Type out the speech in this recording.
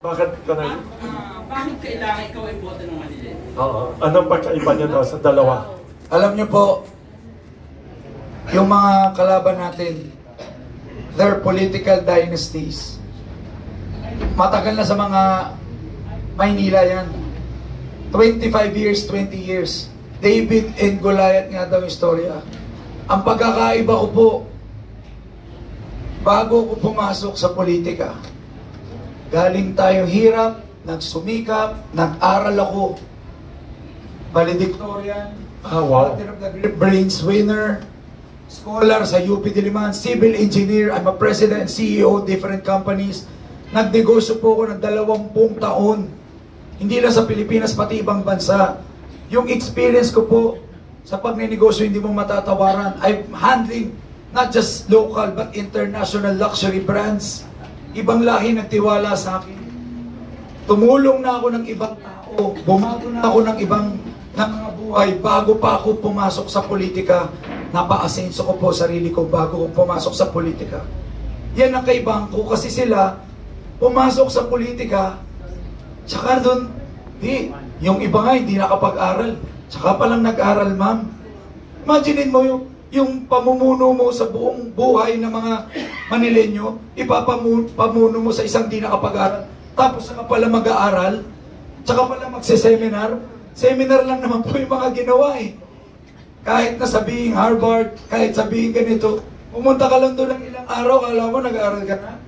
Bakit ka na? Bakit kailangan ikaw ay boto ng Manila? Oo. Anong pagkaiba niya daw sa dalawa? Alam niyo po, yung mga kalaban natin, they're political dynasties. Matagal na sa mga Maynila yan. 25 years, 20 years. David and Goliath nga daw yung istorya. Ang pagkakaiba ko po, bago ko pumasok sa politika, galing tayo hirap, nagsumikap, nag-aral ako. Valedictorian, Wow. brains winner, scholar sa UP Diliman, civil engineer, I'm a president and CEO of different companies. Nagnegosyo po ako ng 20 taon. Hindi lang sa Pilipinas, pati ibang bansa. Yung experience ko po sa pagnenegosyo hindi mo matatawaran. I'm handling not just local but international luxury brands. Ibang lahi nagtiwala sa akin. Tumulong na ako ng ibang tao. Bumago na ako ng ibang mga buhay bago pa ako pumasok sa politika. Napa-asenso ko po sarili ko bago ko pumasok sa politika. Yan ang kaibahan ko kasi sila pumasok sa politika, tsaka doon, yung iba nga hindi nakapag-aral, tsaka palang nag-aral, ma'am. Imaginin mo yung pamumuno mo sa buong buhay ng mga Manilenyo, ipapamuno mo sa isang di nakapag-aral, tapos saka pala mag-aaral, tsaka pala magse-seminar. Seminar lang naman po yung mga ginawa eh. Kahit na sabihin Harvard, kahit sabihin ganito, pumunta ka lang doon ng ilang araw, kala mo nag-aaral ka na.